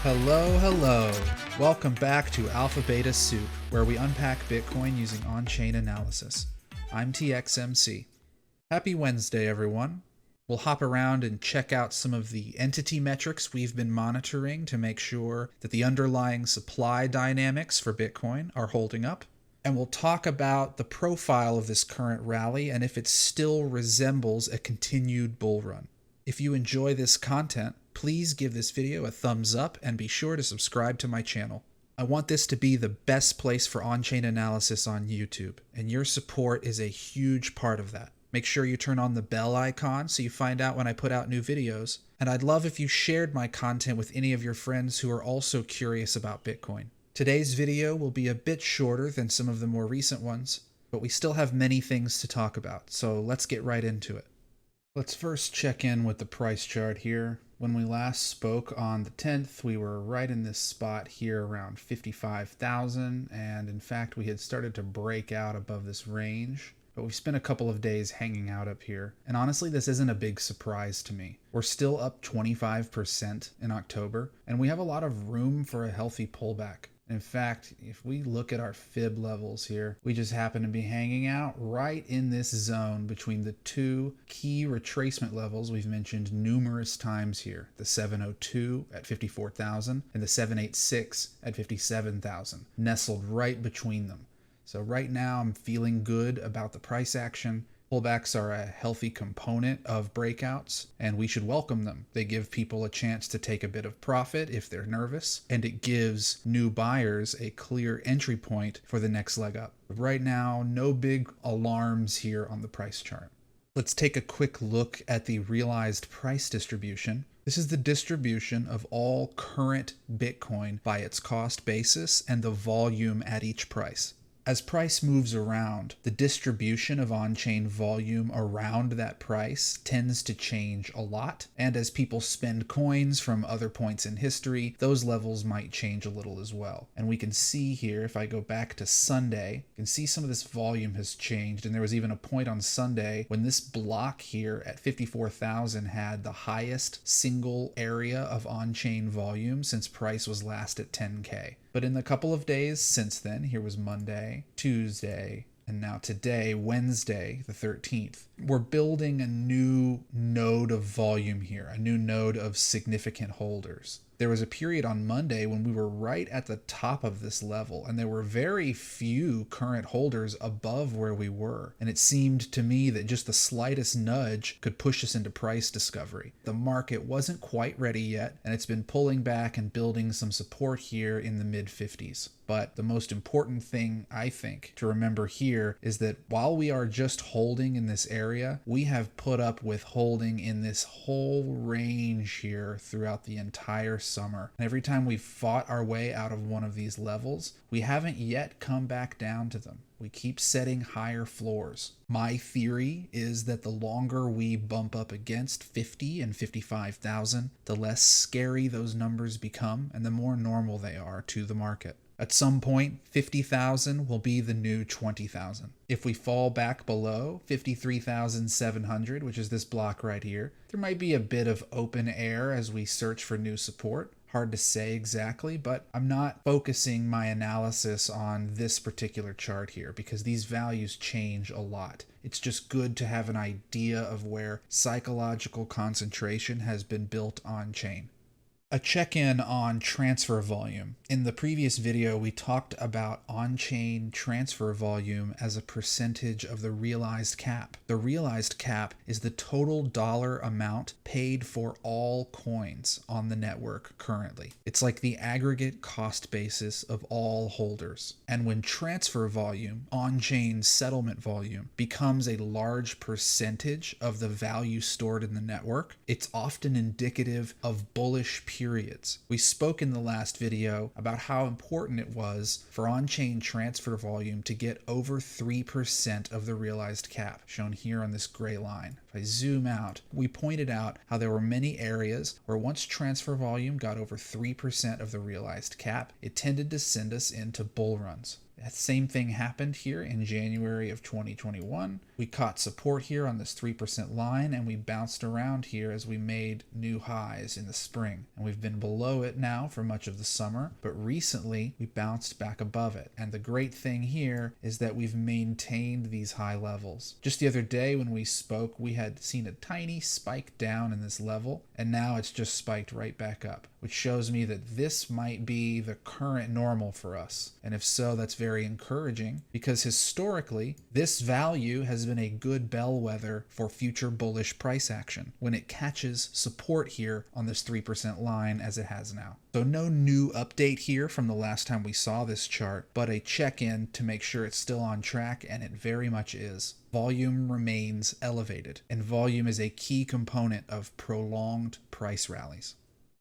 Hello, hello. Welcome back to Alpha Beta Soup, where we unpack Bitcoin using on-chain analysis. I'm TXMC. Happy Wednesday, everyone. We'll hop around and check out some of the entity metrics we've been monitoring to make sure that the underlying supply dynamics for Bitcoin are holding up. And we'll talk about the profile of this current rally and if it still resembles a continued bull run. If you enjoy this content, please give this video a thumbs up and be sure to subscribe to my channel. I want this to be the best place for on-chain analysis on YouTube, and your support is a huge part of that. Make sure you turn on the bell icon so you find out when I put out new videos, and I'd love if you shared my content with any of your friends who are also curious about Bitcoin. Today's video will be a bit shorter than some of the more recent ones, but we still have many things to talk about, so let's get right into it. Let's first check in with the price chart here. When we last spoke on the 10th, we were right in this spot here around 55,000, and in fact we had started to break out above this range, but we've spent a couple of days hanging out up here, and honestly this isn't a big surprise to me. We're still up 25% in October, and we have a lot of room for a healthy pullback. In fact, if we look at our fib levels here, we just happen to be hanging out right in this zone between the two key retracement levels we've mentioned numerous times here, the 702 at 54,000 and the 786 at 57,000, nestled right between them. So right now I'm feeling good about the price action. Pullbacks are a healthy component of breakouts, and we should welcome them. They give people a chance to take a bit of profit if they're nervous, and it gives new buyers a clear entry point for the next leg up. Right now, no big alarms here on the price chart. Let's take a quick look at the realized price distribution. This is the distribution of all current Bitcoin by its cost basis and the volume at each price. As price moves around, the distribution of on-chain volume around that price tends to change a lot, and as people spend coins from other points in history, those levels might change a little as well. And we can see here, if I go back to Sunday, you can see some of this volume has changed, and there was even a point on Sunday when this block here at 54,000 had the highest single area of on-chain volume since price was last at 10K. But in the couple of days since then, here was Monday, Tuesday, and now today, Wednesday, the 13th, we're building a new node of volume here, a new node of significant holders. There was a period on Monday when we were right at the top of this level, and there were very few current holders above where we were. And it seemed to me that just the slightest nudge could push us into price discovery. The market wasn't quite ready yet, and it's been pulling back and building some support here in the mid-50s. But the most important thing, I think, to remember here is that while we are just holding in this area, we have put up with holding in this whole range here throughout the entire summer. And every time we've fought our way out of one of these levels, we haven't yet come back down to them. We keep setting higher floors. My theory is that the longer we bump up against 50 and 55,000, the less scary those numbers become and the more normal they are to the market. At some point, 50,000 will be the new 20,000. If we fall back below 53,700, which is this block right here, there might be a bit of open air as we search for new support. Hard to say exactly, but I'm not focusing my analysis on this particular chart here because these values change a lot. It's just good to have an idea of where psychological concentration has been built on chain. A check-in on transfer volume. In the previous video, we talked about on-chain transfer volume as a percentage of the realized cap. The realized cap is the total dollar amount paid for all coins on the network currently. It's like the aggregate cost basis of all holders. And when transfer volume, on-chain settlement volume, becomes a large percentage of the value stored in the network, it's often indicative of bullish periods. We spoke in the last video about how important it was for on-chain transfer volume to get over 3% of the realized cap, shown here on this gray line. If I zoom out, we pointed out how there were many areas where once transfer volume got over 3% of the realized cap, it tended to send us into bull runs. That same thing happened here in January of 2021. We caught support here on this 3% line, and we bounced around here as we made new highs in the spring. And we've been below it now for much of the summer, but recently we bounced back above it. And the great thing here is that we've maintained these high levels. Just the other day when we spoke, we had seen a tiny spike down in this level, and now it's just spiked right back up, which shows me that this might be the current normal for us. And if so, that's very encouraging, because historically, this value has been a good bellwether for future bullish price action when it catches support here on this 3% line as it has now. So no new update here from the last time we saw this chart, but a check-in to make sure it's still on track, and it very much is. Volume remains elevated, and volume is a key component of prolonged price rallies.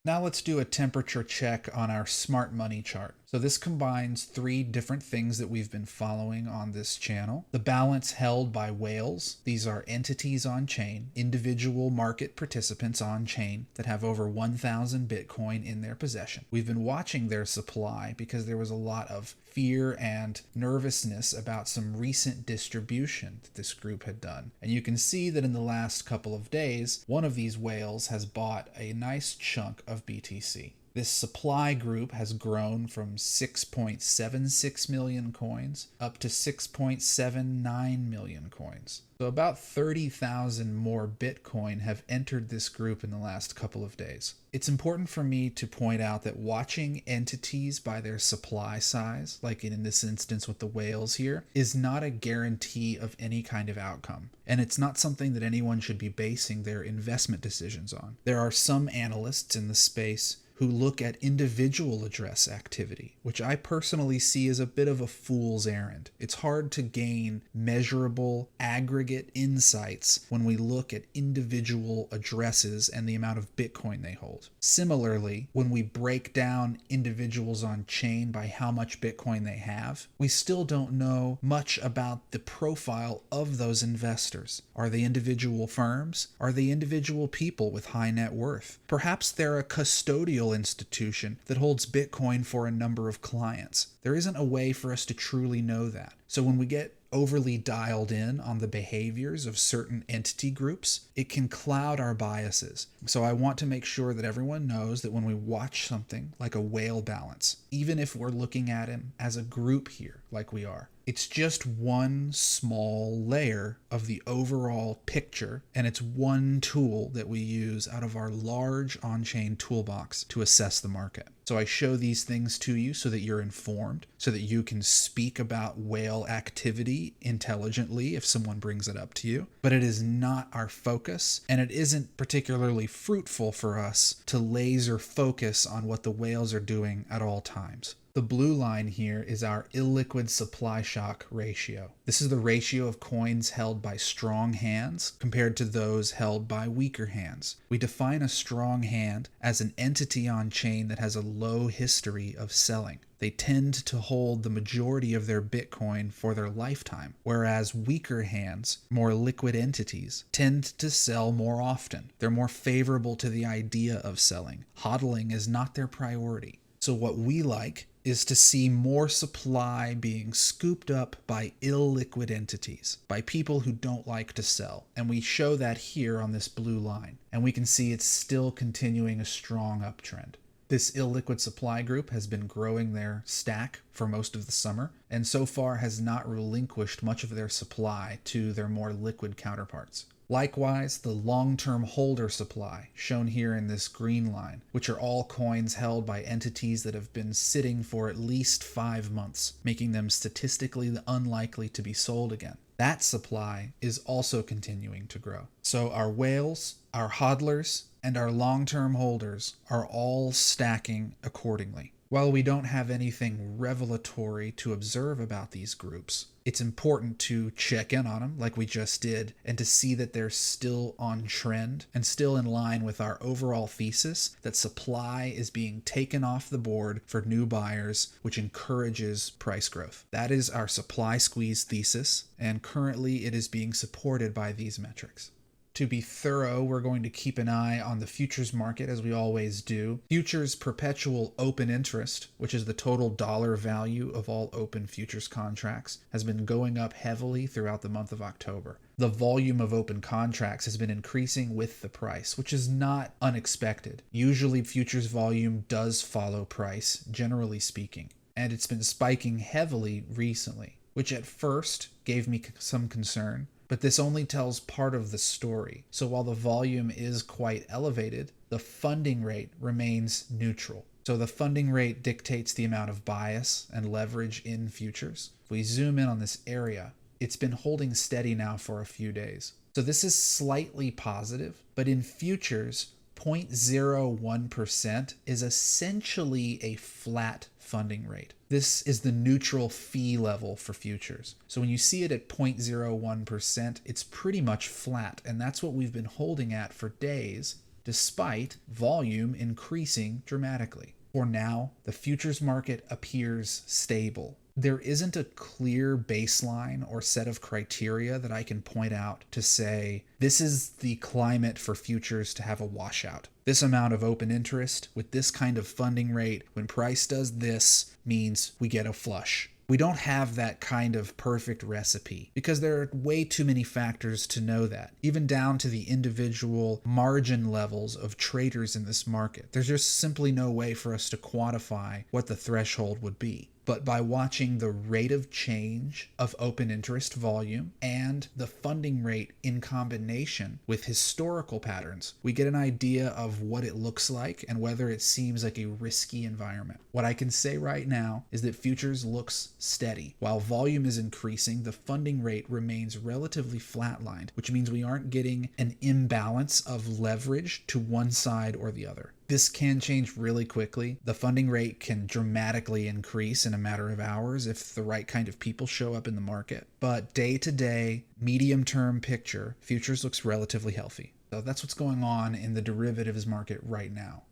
Now let's do a temperature check on our smart money chart. So this combines three different things that we've been following on this channel. The balance held by whales. These are entities on chain, individual market participants on chain that have over 1,000 Bitcoin in their possession. We've been watching their supply because there was a lot of fear and nervousness about some recent distribution that this group had done. And you can see that in the last couple of days, one of these whales has bought a nice chunk of BTC. This supply group has grown from 6.76 million coins up to 6.79 million coins. So about 30,000 more Bitcoin have entered this group in the last couple of days. It's important for me to point out that watching entities by their supply size, like in this instance with the whales here, is not a guarantee of any kind of outcome. And it's not something that anyone should be basing their investment decisions on. There are some analysts in the space who look at individual address activity, which I personally see as a bit of a fool's errand. It's hard to gain measurable aggregate insights when we look at individual addresses and the amount of Bitcoin they hold. Similarly, when we break down individuals on chain by how much Bitcoin they have, we still don't know much about the profile of those investors. Are they individual firms? Are they individual people with high net worth? Perhaps they're a custodial institution that holds Bitcoin for a number of clients. There isn't a way for us to truly know that. So when we get overly dialed in on the behaviors of certain entity groups, it can cloud our biases. So I want to make sure that everyone knows that when we watch something like a whale balance, even if we're looking at him as a group here, like we are, it's just one small layer of the overall picture, and it's one tool that we use out of our large on-chain toolbox to assess the market. So I show these things to you so that you're informed, so that you can speak about whale activity intelligently if someone brings it up to you. But it is not our focus, and it isn't particularly fruitful for us to laser focus on what the whales are doing at all times. The blue line here is our illiquid supply shock ratio. This is the ratio of coins held by strong hands compared to those held by weaker hands. We define a strong hand as an entity on chain that has a low history of selling. They tend to hold the majority of their Bitcoin for their lifetime, whereas weaker hands, more liquid entities, tend to sell more often. They're more favorable to the idea of selling. HODLing is not their priority. So what we like is to see more supply being scooped up by illiquid entities, by people who don't like to sell. And we show that here on this blue line. And we can see it's still continuing a strong uptrend. This illiquid supply group has been growing their stack for most of the summer, and so far has not relinquished much of their supply to their more liquid counterparts. Likewise, the long-term holder supply, shown here in this green line, which are all coins held by entities that have been sitting for at least 5 months, making them statistically unlikely to be sold again. That supply is also continuing to grow. So our whales, our hodlers, and our long-term holders are all stacking accordingly. While we don't have anything revelatory to observe about these groups, it's important to check in on them like we just did and to see that they're still on trend and still in line with our overall thesis that supply is being taken off the board for new buyers, which encourages price growth. That is our supply squeeze thesis, and currently it is being supported by these metrics. To be thorough, we're going to keep an eye on the futures market as we always do. Futures perpetual open interest, which is the total dollar value of all open futures contracts, has been going up heavily throughout the month of October. The volume of open contracts has been increasing with the price, which is not unexpected. Usually futures volume does follow price, generally speaking, and it's been spiking heavily recently, which at first gave me some concern. But this only tells part of the story. So while the volume is quite elevated, the funding rate remains neutral. So the funding rate dictates the amount of bias and leverage in futures. If we zoom in on this area, it's been holding steady now for a few days. So this is slightly positive, but in futures, 0.01% is essentially a flat funding rate. This is the neutral fee level for futures. So when you see it at 0.01%, it's pretty much flat, and that's what we've been holding at for days, despite volume increasing dramatically. For now, the futures market appears stable. There isn't a clear baseline or set of criteria that I can point out to say, this is the climate for futures to have a washout. This amount of open interest with this kind of funding rate, when price does this, means we get a flush. We don't have that kind of perfect recipe because there are way too many factors to know that, even down to the individual margin levels of traders in this market. There's just simply no way for us to quantify what the threshold would be. But by watching the rate of change of open interest volume and the funding rate in combination with historical patterns, we get an idea of what it looks like and whether it seems like a risky environment. What I can say right now is that futures looks steady. While volume is increasing, the funding rate remains relatively flatlined, which means we aren't getting an imbalance of leverage to one side or the other. This can change really quickly. The funding rate can dramatically increase in a matter of hours if the right kind of people show up in the market. But day to day, medium term picture, futures looks relatively healthy. So that's what's going on in the derivatives market right now.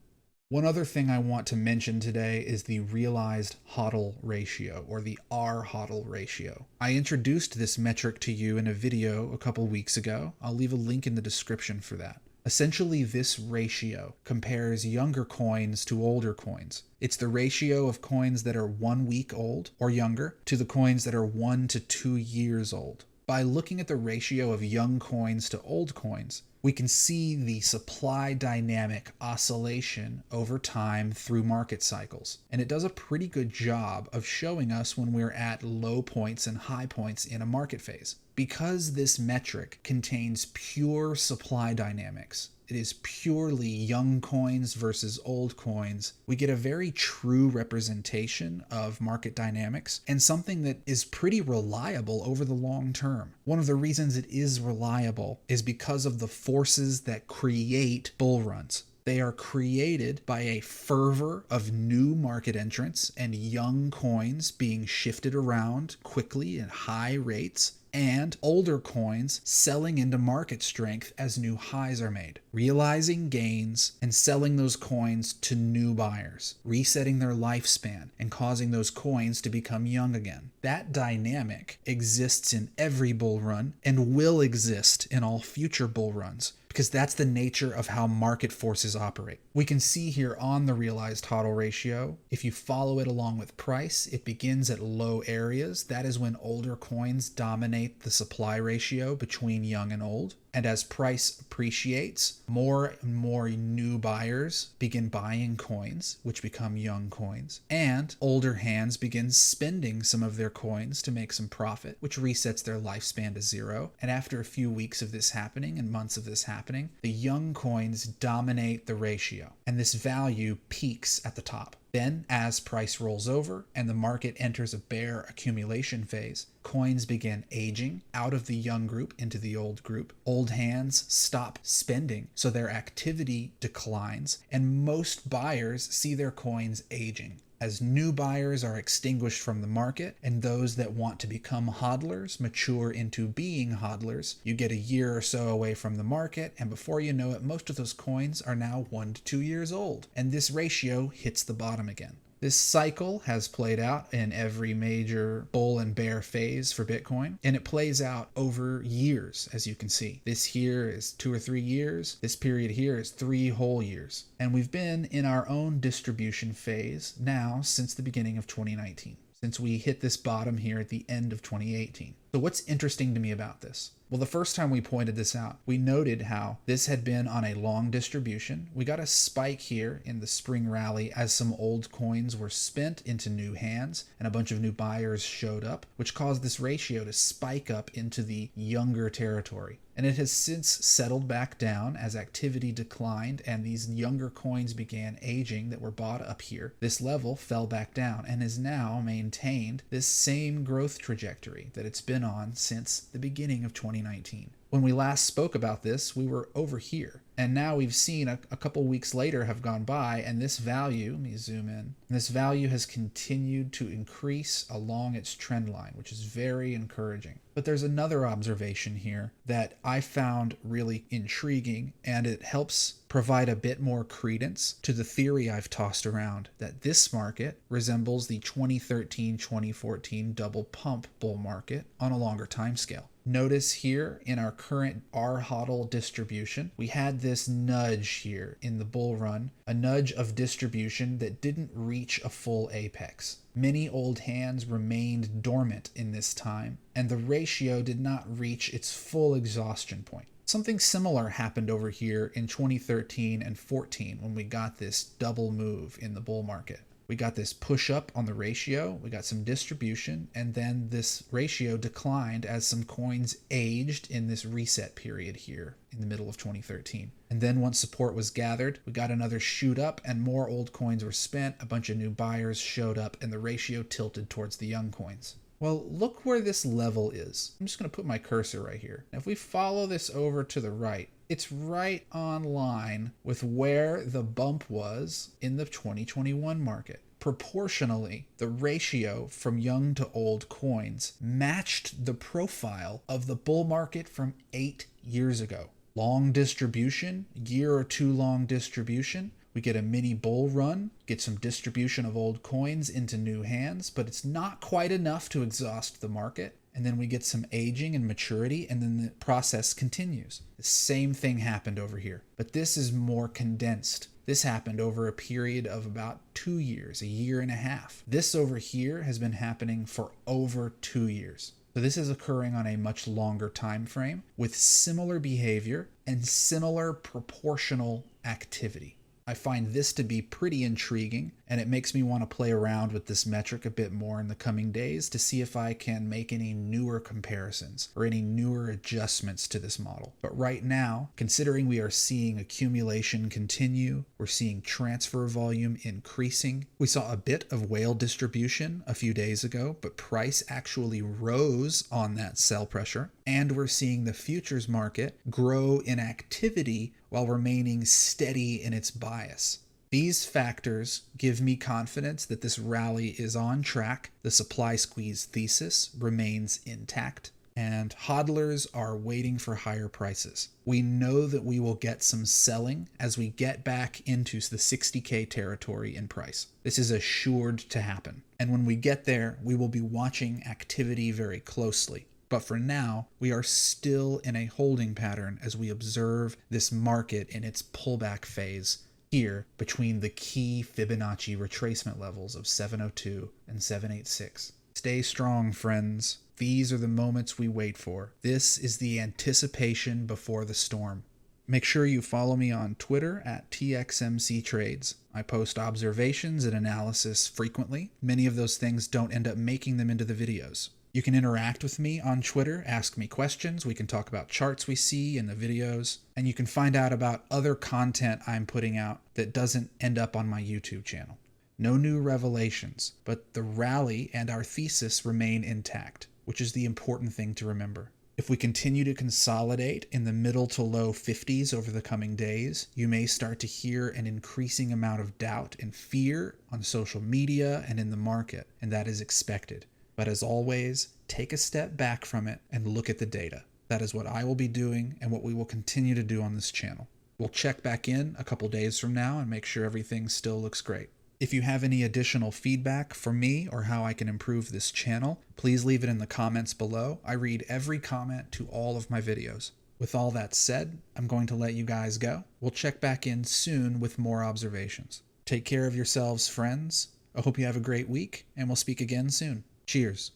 One other thing I want to mention today is the realized HODL ratio, or the RHODL ratio. I introduced this metric to you in a video a couple weeks ago. I'll leave a link in the description for that. Essentially, this ratio compares younger coins to older coins. It's the ratio of coins that are 1 week old or younger to the coins that are 1 to 2 years old. By looking at the ratio of young coins to old coins, we can see the supply dynamic oscillation over time through market cycles. And it does a pretty good job of showing us when we're at low points and high points in a market phase. Because this metric contains pure supply dynamics, it is purely young coins versus old coins, we get a very true representation of market dynamics and something that is pretty reliable over the long term. One of the reasons it is reliable is because of the forces that create bull runs. They are created by a fervor of new market entrants and young coins being shifted around quickly at high rates, and older coins selling into market strength as new highs are made, realizing gains and selling those coins to new buyers, resetting their lifespan and causing those coins to become young again. That dynamic exists in every bull run and will exist in all future bull runs, because that's the nature of how market forces operate. We can see here on the realized HODL ratio, if you follow it along with price, it begins at low areas. That is when older coins dominate the supply ratio between young and old. And as price appreciates, more and more new buyers begin buying coins, which become young coins. And older hands begin spending some of their coins to make some profit, which resets their lifespan to 0. And after a few weeks of this happening and months of this happening, the young coins dominate the ratio. And this value peaks at the top. Then, as price rolls over and the market enters a bear accumulation phase, coins begin aging out of the young group into the old group. Old hands stop spending, so their activity declines, and most buyers see their coins aging. As new buyers are extinguished from the market and those that want to become hodlers mature into being hodlers, you get a year or so away from the market, and before you know it, most of those coins are now 1 to 2 years old, and this ratio hits the bottom again. This cycle has played out in every major bull and bear phase for Bitcoin, and it plays out over years, as you can see. This here is 2 or 3 years. This period here is 3 whole years. And we've been in our own distribution phase now since the beginning of 2019, since we hit this bottom here at the end of 2018. So what's interesting to me about this? Well, the first time we pointed this out, we noted how this had been on a long distribution. We got a spike here in the spring rally as some old coins were spent into new hands and a bunch of new buyers showed up, which caused this ratio to spike up into the younger territory. And it has since settled back down as activity declined and these younger coins began aging that were bought up here. This level fell back down and has now maintained this same growth trajectory that it's been on since the beginning of 2019. When we last spoke about this, we were over here. And now we've seen a couple weeks later have gone by, and this value, let me zoom in, this value has continued to increase along its trend line, which is very encouraging. But there's another observation here that I found really intriguing, and it helps provide a bit more credence to the theory I've tossed around that this market resembles the 2013-2014 double pump bull market on a longer time scale. Notice here in our current RHODL distribution, we had this nudge here in the bull run, a nudge of distribution that didn't reach a full apex. Many old hands remained dormant in this time, and the ratio did not reach its full exhaustion point. Something similar happened over here in 2013 and 14 when we got this double move in the bull market. We got this push up on the ratio, we got some distribution, and then this ratio declined as some coins aged in this reset period here in the middle of 2013. And then once support was gathered, we got another shoot up and more old coins were spent, a bunch of new buyers showed up, and the ratio tilted towards the young coins. Well, look where this level is. I'm just going to put my cursor right here. Now, if we follow this over to the right, it's right on line with where the bump was in the 2021 market. Proportionally, the ratio from young to old coins matched the profile of the bull market from 8 years ago. Long distribution, year or two long distribution. We get a mini bull run, get some distribution of old coins into new hands, but it's not quite enough to exhaust the market. And then we get some aging and maturity, and then the process continues. The same thing happened over here, but this is more condensed. This happened over a period of about 2 years, a year and a half. This over here has been happening for over 2 years. So this is occurring on a much longer time frame with similar behavior and similar proportional activity. I find this to be pretty intriguing, and it makes me want to play around with this metric a bit more in the coming days to see if I can make any newer comparisons or any newer adjustments to this model. But right now, considering we are seeing accumulation continue, we're seeing transfer volume increasing. We saw a bit of whale distribution a few days ago, but price actually rose on that sell pressure, and we're seeing the futures market grow in activity while remaining steady in its bias. These factors give me confidence that this rally is on track, the supply squeeze thesis remains intact, and hodlers are waiting for higher prices. We know that we will get some selling as we get back into the 60K territory in price. This is assured to happen. And when we get there, we will be watching activity very closely. But for now, we are still in a holding pattern as we observe this market in its pullback phase here between the key Fibonacci retracement levels of 702 and 786. Stay strong, friends. These are the moments we wait for. This is the anticipation before the storm. Make sure you follow me on Twitter at TXMCTrades. I post observations and analysis frequently. Many of those things don't end up making them into the videos. You can interact with me on Twitter, ask me questions, we can talk about charts we see in the videos, and you can find out about other content I'm putting out that doesn't end up on my YouTube channel. No new revelations, but the rally and our thesis remain intact, which is the important thing to remember. If we continue to consolidate in the middle to low 50s over the coming days, you may start to hear an increasing amount of doubt and fear on social media and in the market, and that is expected. But as always, take a step back from it and look at the data. That is what I will be doing and what we will continue to do on this channel. We'll check back in a couple days from now and make sure everything still looks great. If you have any additional feedback for me or how I can improve this channel, please leave it in the comments below. I read every comment to all of my videos. With all that said, I'm going to let you guys go. We'll check back in soon with more observations. Take care of yourselves, friends. I hope you have a great week, and we'll speak again soon. Cheers.